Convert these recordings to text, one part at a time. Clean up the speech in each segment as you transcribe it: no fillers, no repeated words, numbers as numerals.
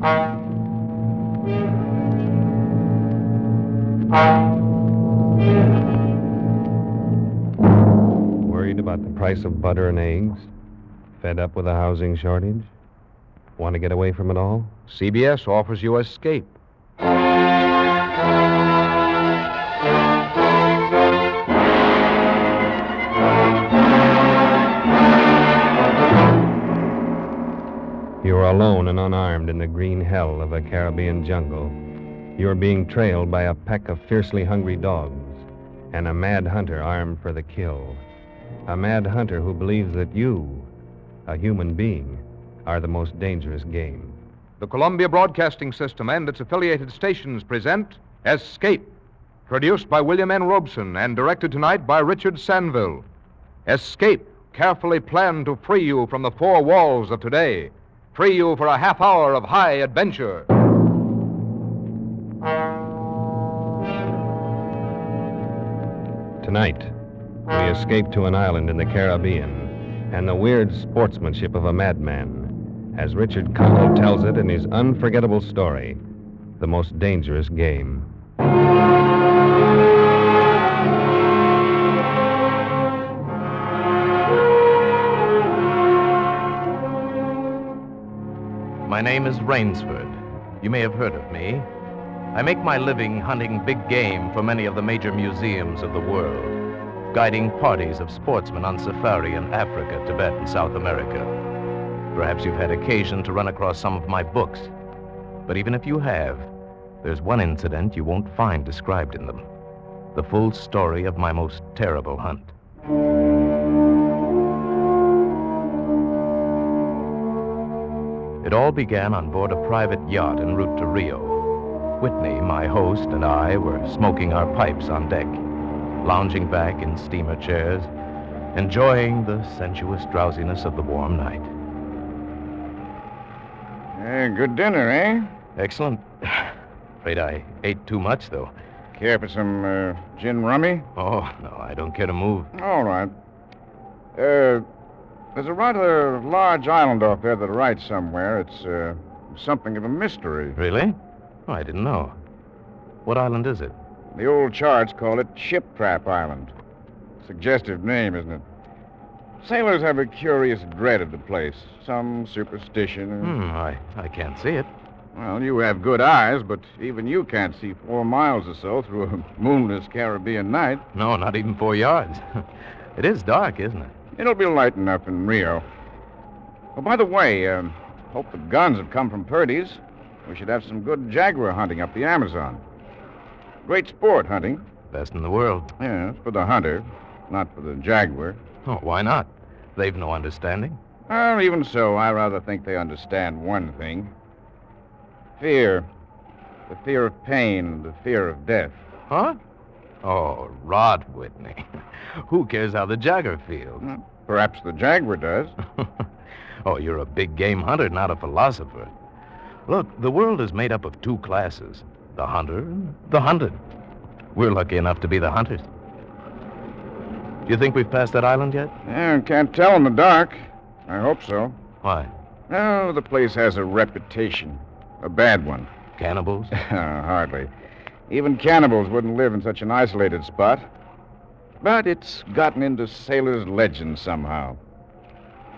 Worried about the price of butter and eggs? Fed up with a housing shortage? Want to get away from it all? CBS offers you Escape. You are alone and unarmed in the green hell of a Caribbean jungle. You are being trailed by a pack of fiercely hungry dogs and a mad hunter armed for the kill. A mad hunter who believes that you, a human being, are the most dangerous game. The Columbia Broadcasting System and its affiliated stations present Escape, produced by William N. Robeson and directed tonight by Richard Sanville. Escape, carefully planned to free you from the four walls of today. Free you for a half hour of high adventure. Tonight, we escape to an island in the Caribbean and the weird sportsmanship of a madman, as Richard Connell tells it in his unforgettable story, The Most Dangerous Game. My name is Rainsford. You may have heard of me. I make my living hunting big game for many of the major museums of the world, guiding parties of sportsmen on safari in Africa, Tibet, and South America. Perhaps you've had occasion to run across some of my books. But even if you have, there's one incident you won't find described in them. The full story of my most terrible hunt. It all began on board a private yacht en route to Rio. Whitney, my host, and I were smoking our pipes on deck, lounging back in steamer chairs, enjoying the sensuous drowsiness of the warm night. Good dinner, eh? Excellent. Afraid I ate too much, though. Care for some gin rummy? Oh, no, I don't care to move. All right. There's a rather large island off there to the right somewhere. It's something of a mystery. Really? Oh, I didn't know. What island is it? The old charts call it Ship Trap Island. Suggestive name, isn't it? Sailors have a curious dread of the place. Some superstition. I can't see it. Well, you have good eyes, but even you can't see 4 miles or so through a moonless Caribbean night. No, not even 4 yards. It is dark, isn't it? It'll be light enough in Rio. Oh, by the way, hope the guns have come from Purdy's. We should have some good jaguar hunting up the Amazon. Great sport, hunting. Best in the world. Yes, for the hunter, not for the jaguar. Oh, why not? They've no understanding. Well, even so, I rather think they understand one thing. Fear. The fear of pain and the fear of death. Huh? Oh, Rod Whitney. Who cares how the jaguar feels? Perhaps the jaguar does. Oh, you're a big game hunter, not a philosopher. Look, the world is made up of 2 classes. The hunter and the hunted. We're lucky enough to be the hunters. Do you think we've passed that island yet? Yeah, can't tell in the dark. I hope so. Why? Oh, the place has a reputation. A bad one. Cannibals? Hardly. Even cannibals wouldn't live in such an isolated spot. But it's gotten into sailors' legends somehow.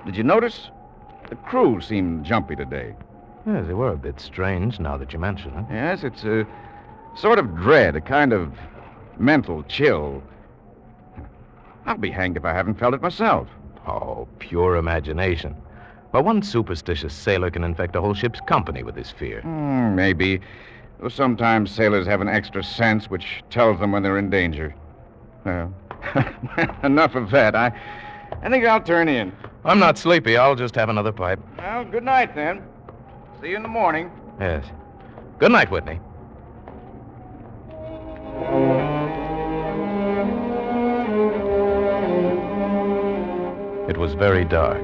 Did you notice? The crew seemed jumpy today. Yes, they were a bit strange now that you mention it. Yes, it's a sort of dread, a kind of mental chill. I'll be hanged if I haven't felt it myself. Oh, pure imagination. But one superstitious sailor can infect a whole ship's company with his fear. Maybe. Though sometimes sailors have an extra sense which tells them when they're in danger. Well, enough of that. I think I'll turn in. I'm not sleepy. I'll just have another pipe. Well, good night, then. See you in the morning. Yes. Good night, Whitney. It was very dark.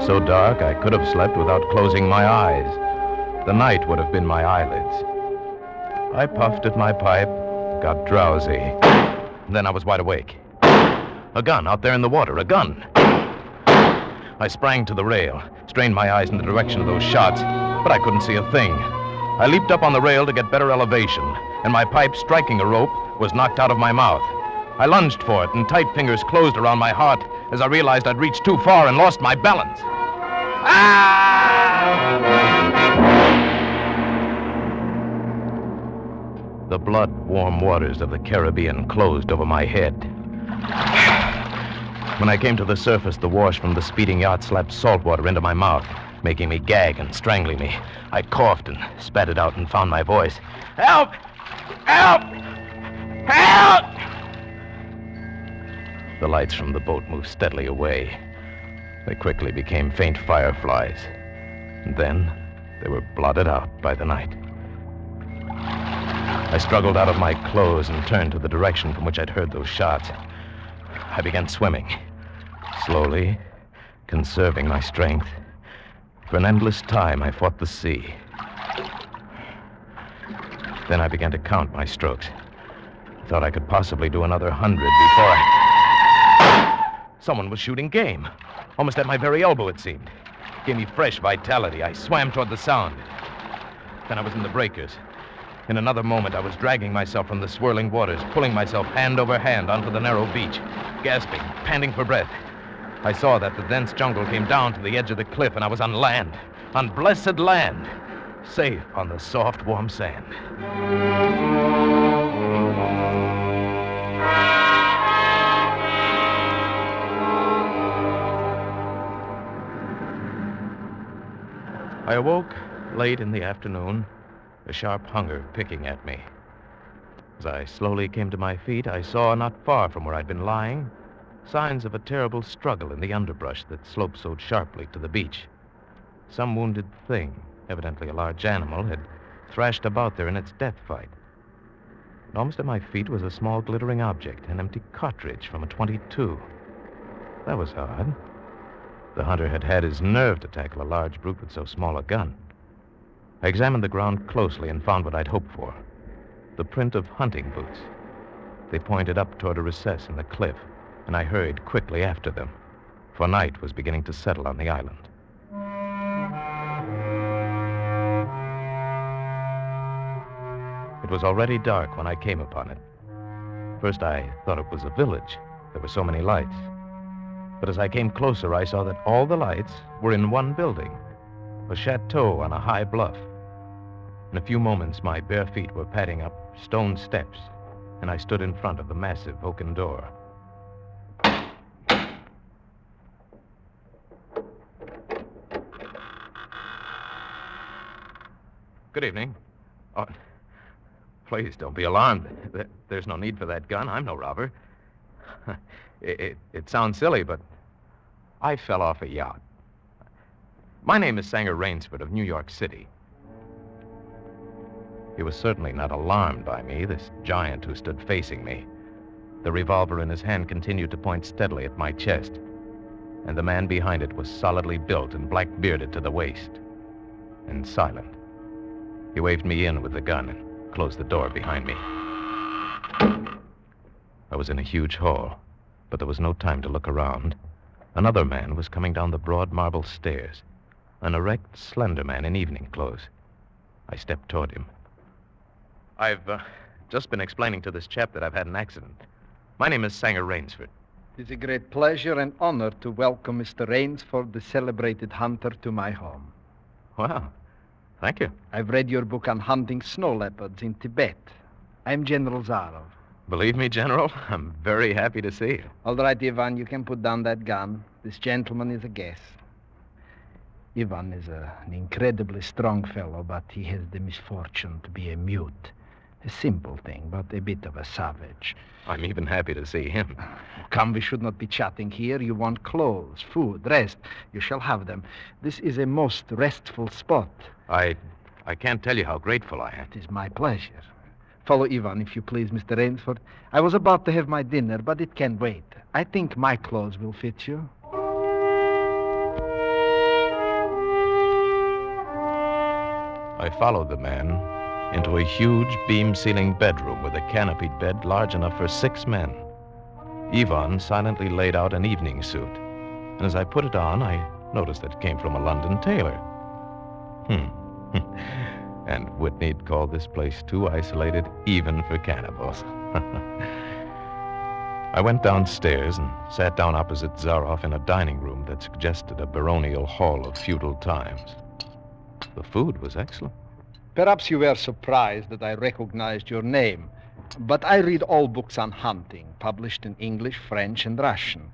So dark I could have slept without closing my eyes. The night would have been my eyelids. I puffed at my pipe, got drowsy. Then I was wide awake. A gun out there in the water, a gun. I sprang to the rail, strained my eyes in the direction of those shots. but I couldn't see a thing. I leaped up on the rail to get better elevation, and my pipe, striking a rope, was knocked out of my mouth. I lunged for it, and tight fingers closed around my heart as I realized I'd reached too far and lost my balance. The blood-warm waters of the Caribbean closed over my head. When I came to the surface, the wash from the speeding yacht slapped salt water into my mouth, making me gag and strangling me. I coughed and spat it out and found my voice. Help! Help! Help! The lights from the boat moved steadily away. They quickly became faint fireflies. And then they were blotted out by the night. I struggled out of my clothes and turned to the direction from which I'd heard those shots. I began swimming, slowly, conserving my strength. For an endless time, I fought the sea. Then I began to count my strokes. I thought I could possibly do another 100 before Someone was shooting game. Almost at my very elbow, it seemed. It gave me fresh vitality. I swam toward the sound. Then I was in the breakers. In another moment, I was dragging myself from the swirling waters, pulling myself hand over hand onto the narrow beach, gasping, panting for breath. I saw that the dense jungle came down to the edge of the cliff, and I was on land, on blessed land, safe on the soft, warm sand. I awoke late in the afternoon, a sharp hunger picking at me. As I slowly came to my feet, I saw, not far from where I'd been lying, signs of a terrible struggle in the underbrush that sloped so sharply to the beach. Some wounded thing, evidently a large animal, had thrashed about there in its death fight. And almost at my feet was a small glittering object, an empty cartridge from a .22. That was odd. The hunter had had his nerve to tackle a large brute with so small a gun. I examined the ground closely and found what I'd hoped for. The print of hunting boots. They pointed up toward a recess in the cliff, and I hurried quickly after them, for night was beginning to settle on the island. It was already dark when I came upon it. First, I thought it was a village. There were so many lights. But as I came closer, I saw that all the lights were in one building, a chateau on a high bluff. In a few moments, my bare feet were padding up stone steps, and I stood in front of the massive oaken door. Good evening. Oh, please don't be alarmed. There's no need for that gun. I'm no robber. It sounds silly, but I fell off a yacht. My name is Sanger Rainsford of New York City. He was certainly not alarmed by me, this giant who stood facing me. The revolver in his hand continued to point steadily at my chest, and the man behind it was solidly built and black-bearded to the waist, and silent. He waved me in with the gun and closed the door behind me. I was in a huge hall, but there was no time to look around. Another man was coming down the broad marble stairs, an erect, slender man in evening clothes. I stepped toward him. I've just been explaining to this chap that I've had an accident. My name is Sanger Rainsford. It is a great pleasure and honor to welcome Mr. Rainsford, the celebrated hunter, to my home. Well, thank you. I've read your book on hunting snow leopards in Tibet. I'm General Zarov. Believe me, General, I'm very happy to see you. All right, Ivan, you can put down that gun. This gentleman is a guest. Ivan is an incredibly strong fellow, but he has the misfortune to be a mute. A simple thing, but a bit of a savage. I'm even happy to see him. Come, we should not be chatting here. You want clothes, food, rest. You shall have them. This is a most restful spot. I can't tell you how grateful I am. It is my pleasure. Follow Ivan, if you please, Mr. Rainsford. I was about to have my dinner, but it can wait. I think my clothes will fit you. I followed the man into a huge beam-ceiling bedroom with a canopied bed large enough for 6 men. Ivan silently laid out an evening suit, and as I put it on, I noticed that it came from a London tailor. And Whitney'd call this place too isolated even for cannibals. I went downstairs and sat down opposite Zaroff in a dining room that suggested a baronial hall of feudal times. The food was excellent. Perhaps you were surprised that I recognized your name, but I read all books on hunting, published in English, French, and Russian.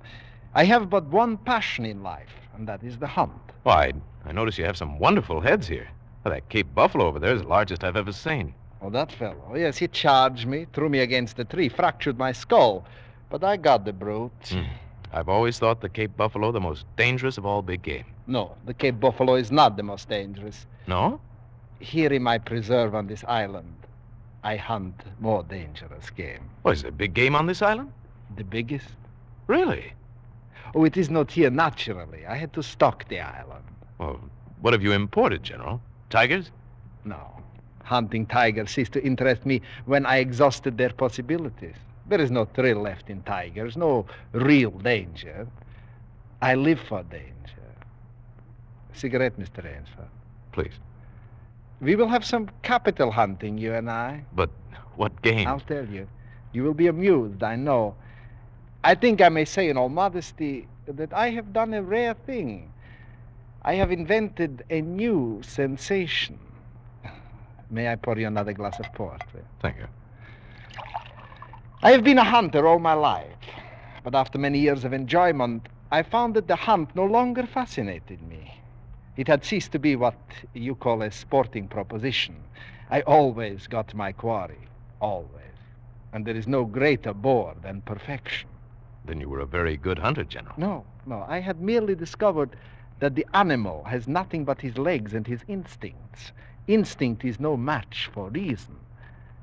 I have but one passion in life, and that is the hunt. Why, I notice you have some wonderful heads here. Well, that Cape Buffalo over there is the largest I've ever seen. Oh, that fellow. Yes, he charged me, threw me against a tree, fractured my skull. But I got the brute. I've always thought the Cape Buffalo the most dangerous of all big game. No, the Cape Buffalo is not the most dangerous. No? Here in my preserve on this island, I hunt more dangerous game. Oh, is there big game on this island? The biggest? Really? Oh, it is not here naturally. I had to stock the island. Well, what have you imported, General? Tigers? No. Hunting tigers ceased to interest me when I exhausted their possibilities. There is no thrill left in tigers, no real danger. I live for danger. Cigarette, Mr. Rainsford. Please. We will have some capital hunting, you and I. But what game? I'll tell you. You will be amused, I know. I think I may say in all modesty that I have done a rare thing. I have invented a new sensation. May I pour you another glass of port? Thank you. I have been a hunter all my life, but after many years of enjoyment, I found that the hunt no longer fascinated me. It had ceased to be what you call a sporting proposition. I always got my quarry, always. And there is no greater bore than perfection. Then you were a very good hunter, General. No. I had merely discovered that the animal has nothing but his legs and his instincts. Instinct is no match for reason.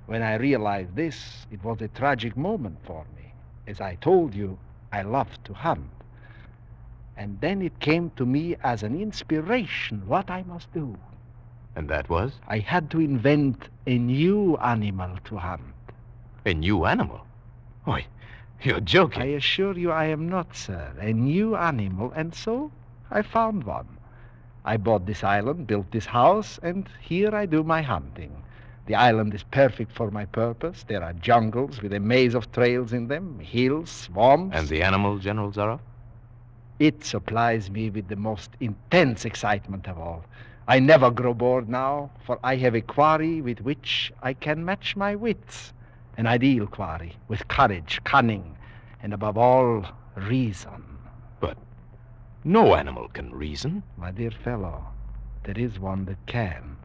When I realized this, it was a tragic moment for me. As I told you, I love to hunt. And then it came to me as an inspiration what I must do. And that was? I had to invent a new animal to hunt. A new animal? Why, you're joking. I assure you I am not, sir. A new animal, and so I found one. I bought this island, built this house, and here I do my hunting. The island is perfect for my purpose. There are jungles with a maze of trails in them, hills, swamps. And the animal, General Zaroff? It supplies me with the most intense excitement of all. I never grow bored now, for I have a quarry with which I can match my wits. An ideal quarry, with courage, cunning, and above all, reason. But no animal can reason. My dear fellow, there is one that can.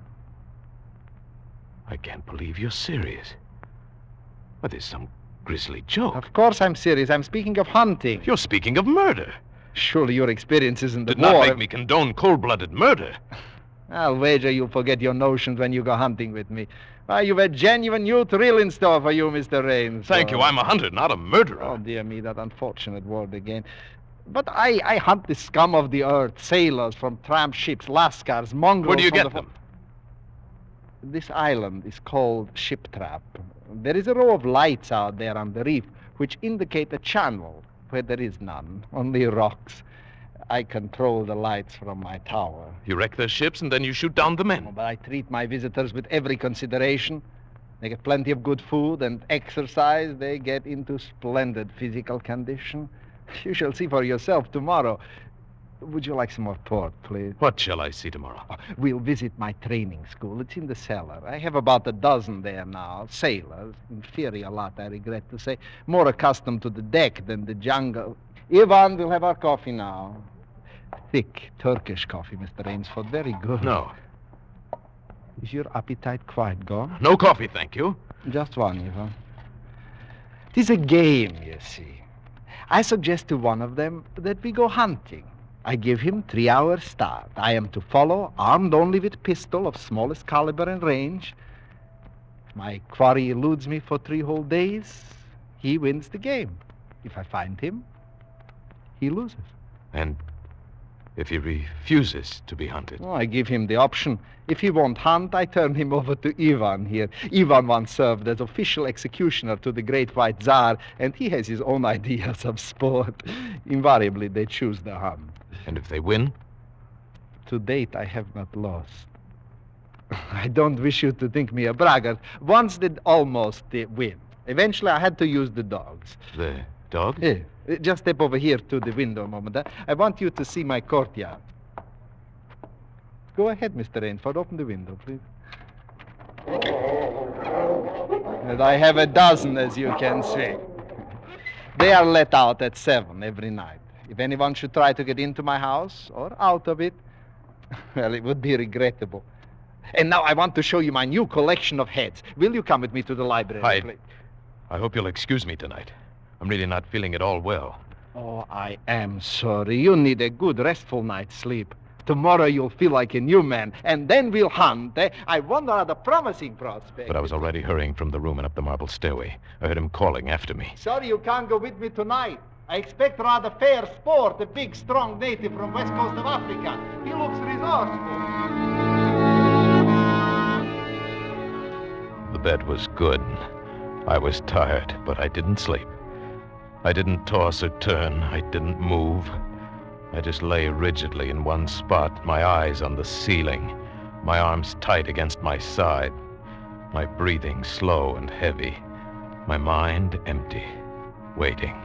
I can't believe you're serious. But there's some grisly joke. Of course I'm serious. I'm speaking of hunting. You're speaking of murder. Surely your experiences in the Did war... not make me condone cold-blooded murder. I'll wager you'll forget your notions when you go hunting with me. Why, you've a genuine new thrill in store for you, Mr. Raines. Thank you. I'm a hunter, not a murderer. Oh, dear me, that unfortunate word again. But I hunt the scum of the earth, sailors from tramp ships, lascars, mongrels... Where do you from get them? This island is called Ship Trap. There is a row of lights out there on the reef which indicate a channel where there is none, only rocks. I control the lights from my tower. You wreck their ships and then you shoot down the men. But I treat my visitors with every consideration. They get plenty of good food and exercise. They get into splendid physical condition. You shall see for yourself tomorrow. Would you like some more port, please? What shall I see tomorrow? We'll visit my training school. It's in the cellar. I have about a dozen there now. Sailors. Inferior lot, I regret to say. More accustomed to the deck than the jungle. Ivan, we'll have our coffee now. Thick Turkish coffee, Mr. Rainsford. Very good. No. Is your appetite quite gone? No coffee, thank you. Just one, Ivan. It is a game, you see. I suggest to one of them that we go hunting. I give him 3 hours start. I am to follow, armed only with pistol of smallest caliber and range. If my quarry eludes me for 3 whole days, he wins the game. If I find him, he loses. And if he refuses to be hunted? Oh, I give him the option. If he won't hunt, I turn him over to Ivan here. Ivan once served as official executioner to the great white Tsar, and he has his own ideas of sport. Invariably, they choose the hunt. And if they win? To date, I have not lost. I don't wish you to think me a braggart. Once did almost win. Eventually, I had to use the dogs. The dog? Yeah. Just step over here to the window a moment. I want you to see my courtyard. Go ahead, Mr. Rainsford. Open the window, please. And I have a dozen, as you can see. They are let out at 7 every night. If anyone should try to get into my house or out of it, well, it would be regrettable. And now I want to show you my new collection of heads. Will you come with me to the library, please? I hope you'll excuse me tonight. I'm really not feeling at all well. Oh, I am sorry. You need a good, restful night's sleep. Tomorrow you'll feel like a new man, and then we'll hunt. I wonder at the promising prospect. But I was already hurrying from the room and up the marble stairway. I heard him calling after me. Sorry you can't go with me tonight. I expect rather fair sport, a big, strong native from west coast of Africa. He looks resourceful. The bed was good. I was tired, but I didn't sleep. I didn't toss or turn. I didn't move. I just lay rigidly in one spot, my eyes on the ceiling, my arms tight against my side, my breathing slow and heavy, my mind empty, waiting.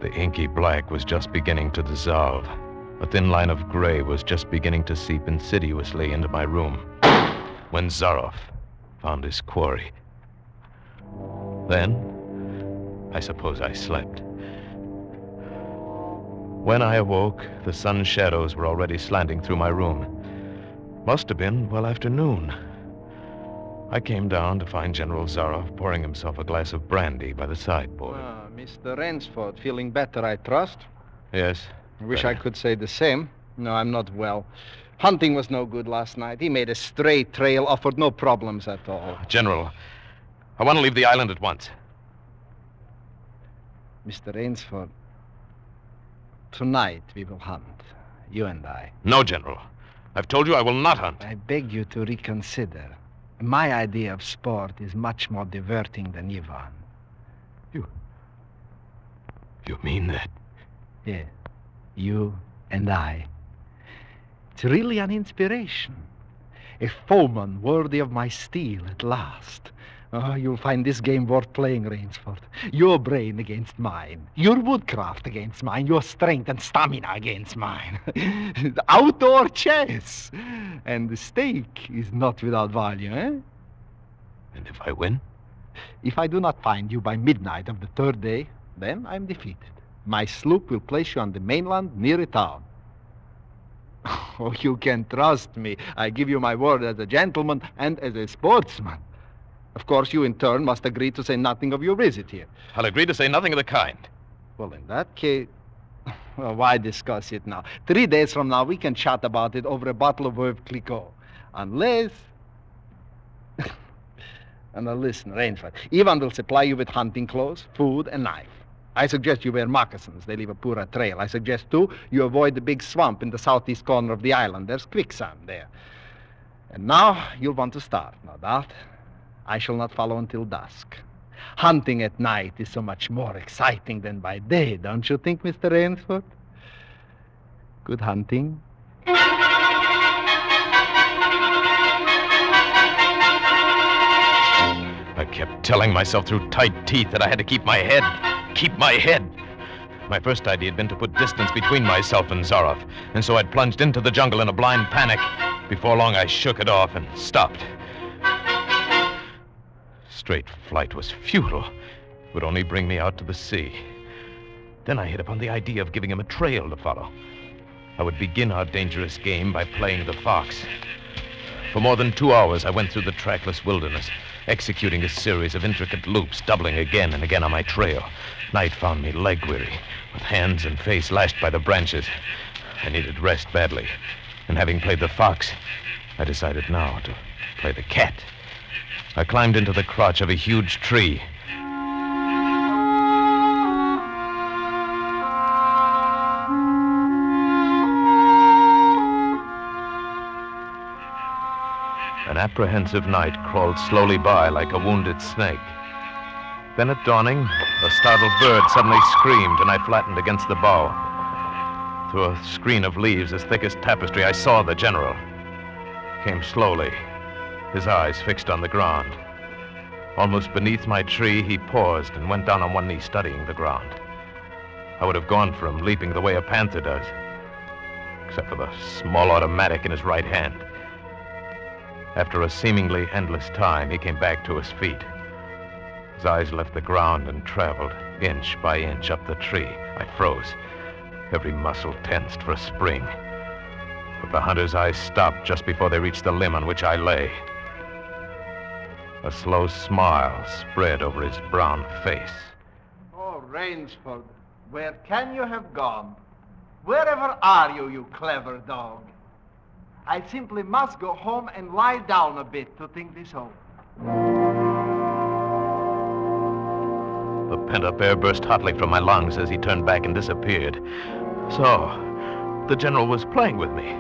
The inky black was just beginning to dissolve. A thin line of gray was just beginning to seep insidiously into my room when Zaroff found his quarry. Then, I suppose I slept. When I awoke, the sun's shadows were already slanting through my room. Must have been well after noon. I came down to find General Zaroff pouring himself a glass of brandy by the sideboard. Mr. Rainsford, feeling better, I trust? Yes. I wish I could say the same. No, I'm not well. Hunting was no good last night. He made a straight trail, offered no problems at all. General, I want to leave the island at once. Mr. Rainsford, tonight we will hunt, you and I. No, General. I've told you I will not hunt. I beg you to reconsider. My idea of sport is much more diverting than Ivan. You mean that? Yeah, you and I. It's really an inspiration. A foeman worthy of my steel at last. Oh, you'll find this game worth playing, Rainsford. Your brain against mine. Your woodcraft against mine. Your strength and stamina against mine. Outdoor chess. And the stake is not without value, eh? And if I win? If I do not find you by midnight of the third day, then I'm defeated. My sloop will place you on the mainland near a town. Oh, you can trust me. I give you my word as a gentleman and as a sportsman. Of course, you in turn must agree to say nothing of your visit here. I'll agree to say nothing of the kind. Well, in that case, well, why discuss it now? 3 days from now, we can chat about it over a bottle of Veuve Clicquot. Unless... And now listen, Rainsford. Ivan will supply you with hunting clothes, food, and knife. I suggest you wear moccasins. They leave a poorer trail. I suggest, too, you avoid the big swamp in the southeast corner of the island. There's quicksand there. And now you'll want to start, no doubt. I shall not follow until dusk. Hunting at night is so much more exciting than by day, don't you think, Mr. Rainsford? Good hunting. I kept telling myself through tight teeth that I had to keep my head. Keep my head. My first idea had been to put distance between myself and Zaroff, and so I'd plunged into the jungle in a blind panic. Before long, I shook it off and stopped. Straight flight was futile. It would only bring me out to the sea. Then I hit upon the idea of giving him a trail to follow. I would begin our dangerous game by playing the fox. For more than 2 hours, I went through the trackless wilderness, executing a series of intricate loops, doubling again and again on my trail. Night found me leg-weary, with hands and face lashed by the branches. I needed rest badly, and having played the fox, I decided now to play the cat. I climbed into the crotch of a huge tree. An apprehensive night crawled slowly by like a wounded snake. Then at dawning, a startled bird suddenly screamed, and I flattened against the bough. Through a screen of leaves as thick as tapestry, I saw the general. Came slowly, his eyes fixed on the ground. Almost beneath my tree, he paused and went down on one knee, studying the ground. I would have gone for him, leaping the way a panther does, except for the small automatic in his right hand. After a seemingly endless time, he came back to his feet. His eyes left the ground and traveled inch by inch up the tree. I froze, every muscle tensed for a spring. But the hunter's eyes stopped just before they reached the limb on which I lay. A slow smile spread over his brown face. Oh, Rainsford, where can you have gone? Wherever are you, you clever dog? I simply must go home and lie down a bit to think this over. The pent-up air burst hotly from my lungs as he turned back and disappeared. So, the general was playing with me,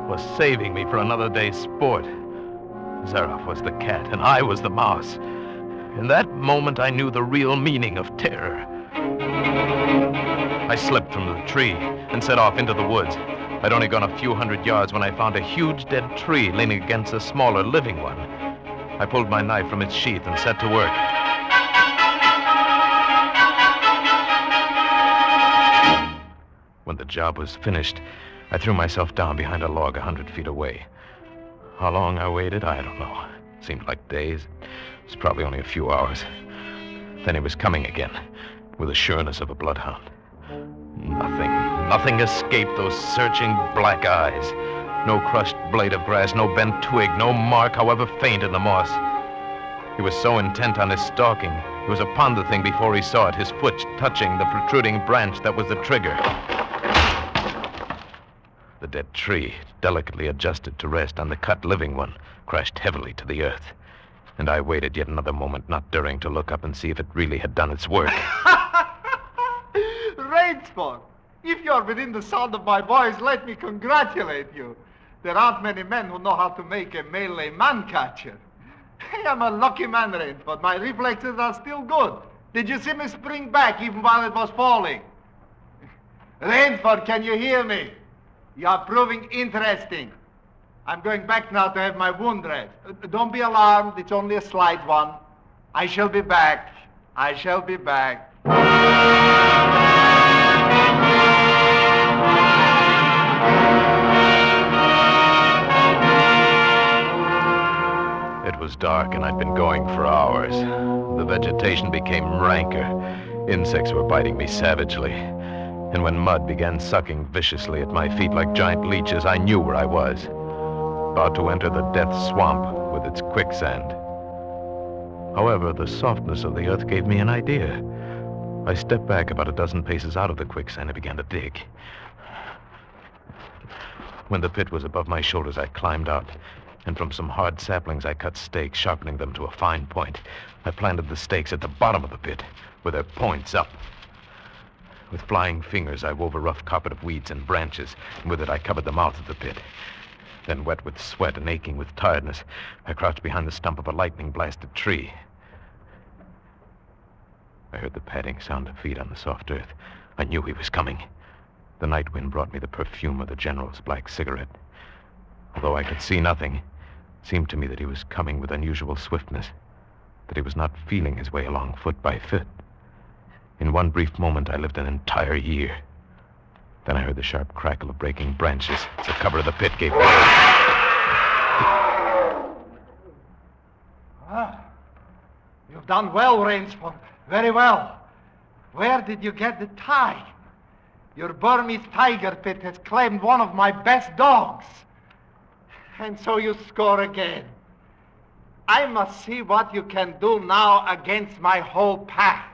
was saving me for another day's sport. Zaroff was the cat, and I was the mouse. In that moment, I knew the real meaning of terror. I slipped from the tree and set off into the woods. I'd only gone a few hundred yards when I found a huge dead tree leaning against a smaller living one. I pulled my knife from its sheath and set to work. When the job was finished, I threw myself down behind a log 100 feet away. How long I waited, I don't know. It seemed like days. It was probably only a few hours. Then he was coming again, with the sureness of a bloodhound. Nothing escaped those searching black eyes. No crushed blade of grass, no bent twig, no mark, however faint, in the moss. He was so intent on his stalking, he was upon the thing before he saw it, his foot touching the protruding branch that was the trigger. The dead tree, delicately adjusted to rest on the cut living one, crashed heavily to the earth. And I waited yet another moment, not daring to look up and see if it really had done its work. Rainsford, if you're within the sound of my voice, let me congratulate you. There aren't many men who know how to make a melee man-catcher. I am a lucky man, Rainsford. My reflexes are still good. Did you see me spring back even while it was falling? Rainsford, can you hear me? You are proving interesting. I'm going back now to have my wound dressed. Don't be alarmed. It's only a slight one. I shall be back. I shall be back. It was dark, and I'd been going for hours. The vegetation became ranker. Insects were biting me savagely. And when mud began sucking viciously at my feet like giant leeches, I knew where I was. About to enter the death swamp with its quicksand. However, the softness of the earth gave me an idea. I stepped back about a dozen paces out of the quicksand and began to dig. When the pit was above my shoulders, I climbed out, and from some hard saplings I cut stakes, sharpening them to a fine point. I planted the stakes at the bottom of the pit, with their points up. With flying fingers, I wove a rough carpet of weeds and branches, and with it I covered the mouth of the pit. Then, wet with sweat and aching with tiredness, I crouched behind the stump of a lightning-blasted tree. I heard the padding sound of feet on the soft earth. I knew he was coming. The night wind brought me the perfume of the general's black cigarette. Although I could see nothing, it seemed to me that he was coming with unusual swiftness, that he was not feeling his way along foot by foot. In one brief moment, I lived an entire year. Then I heard the sharp crackle of breaking branches as the cover of the pit gave way. You've done well, Rainsford. Very well. Where did you get the time? Your Burmese tiger pit has claimed one of my best dogs. And so you score again. I must see what you can do now against my whole pack.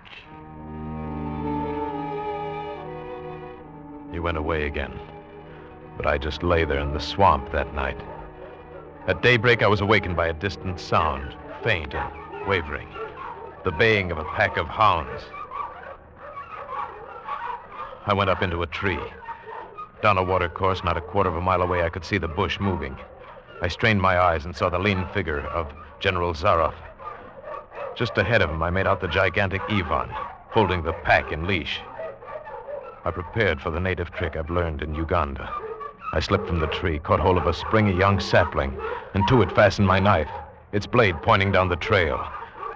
He went away again, but I just lay there in the swamp that night. At daybreak, I was awakened by a distant sound, faint and wavering, the baying of a pack of hounds. I went up into a tree. Down a watercourse, not a quarter of a mile away, I could see the bush moving. I strained my eyes and saw the lean figure of General Zaroff. Just ahead of him, I made out the gigantic Ivan, holding the pack in leash. I prepared for the native trick I've learned in Uganda. I slipped from the tree, caught hold of a springy young sapling, and to it fastened my knife, its blade pointing down the trail.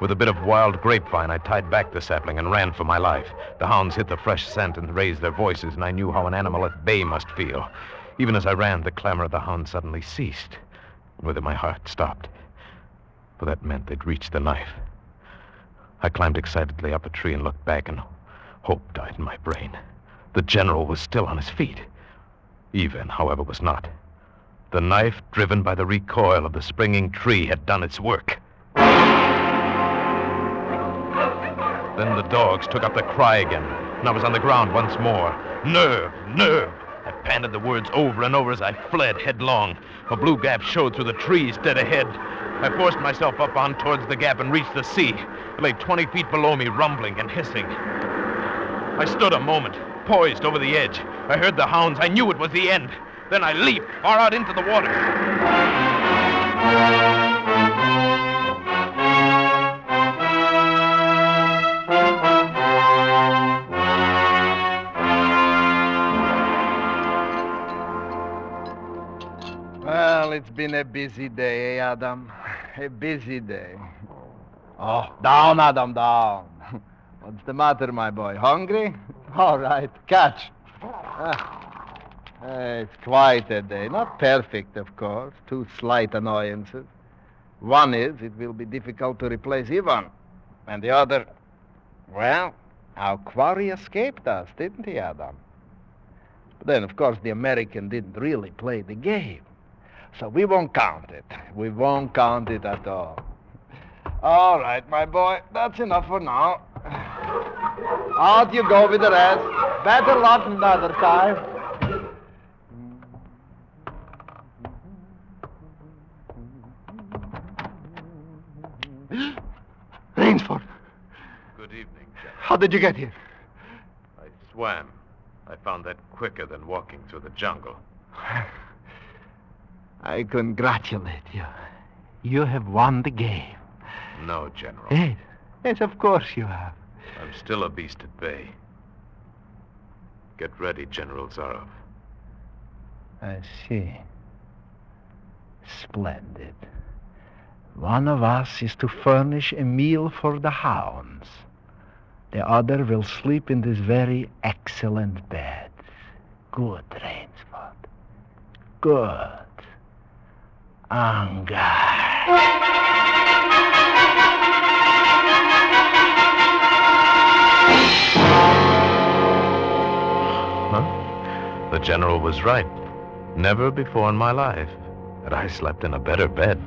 With a bit of wild grapevine, I tied back the sapling and ran for my life. The hounds hit the fresh scent and raised their voices, and I knew how an animal at bay must feel. Even as I ran, the clamor of the hounds suddenly ceased. And with it, my heart stopped. For that meant they'd reached the knife. I climbed excitedly up a tree and looked back, and hope died in my brain. The general was still on his feet. Ivan, however, was not. The knife, driven by the recoil of the springing tree, had done its work. Then the dogs took up the cry again, and I was on the ground once more. Nerve! Nerve! I panted the words over and over as I fled headlong. A blue gap showed through the trees dead ahead. I forced myself up on towards the gap and reached the sea. It lay 20 feet below me, rumbling and hissing. I stood a moment, poised over the edge. I heard the hounds. I knew it was the end. Then I leaped far out into the water. Well, it's been a busy day, eh, Adam? A busy day. Oh, down, Adam, down. What's the matter, my boy? Hungry? All right, catch. It's quite a day. Not perfect, of course. 2 slight annoyances. One is it will be difficult to replace Ivan. And the other, well, our quarry escaped us, didn't he, Adam? But then, of course, the American didn't really play the game. So we won't count it. We won't count it at all. All right, my boy. That's enough for now. Out you go with the rest. Better luck another time. Rainsford, Good evening, General. how did you get here? I swam. I found that quicker than walking through the jungle. I congratulate you. You have won the game. No, General. Yes, yes, of course you have. I'm still a beast at bay. Get ready, General Zaroff. I see. Splendid. One of us is to furnish a meal for the hounds. The other will sleep in this very excellent bed. Good, Rainsford. Good. Angar. The general was right. Never before in my life had I slept in a better bed.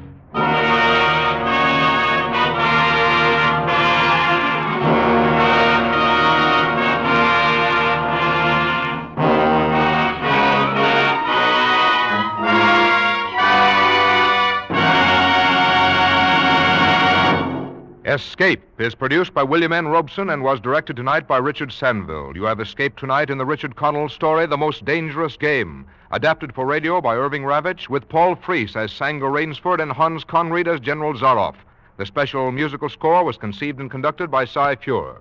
Escape is produced by William N. Robeson and was directed tonight by Richard Sanville. You have escaped tonight in the Richard Connell story, The Most Dangerous Game, adapted for radio by Irving Ravitch, with Paul Frees as Sanger Rainsford and Hans Conried as General Zaroff. The special musical score was conceived and conducted by Cy Feuer.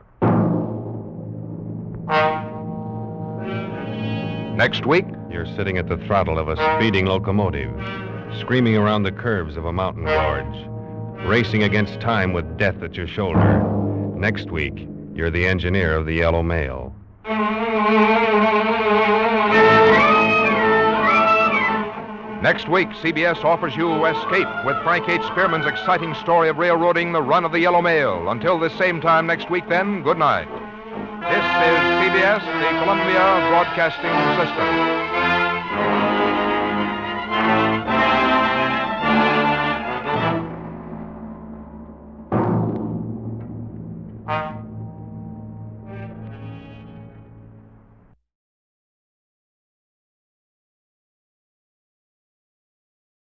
Next week, You're sitting at the throttle of a speeding locomotive, screaming around the curves of a mountain gorge, racing against time with death at your shoulder. Next week, you're the engineer of the Yellow Mail. Next week, CBS offers you Escape with Frank H. Spearman's exciting story of railroading the run of the Yellow Mail. Until this same time next week, then, good night. This is CBS, the Columbia Broadcasting System.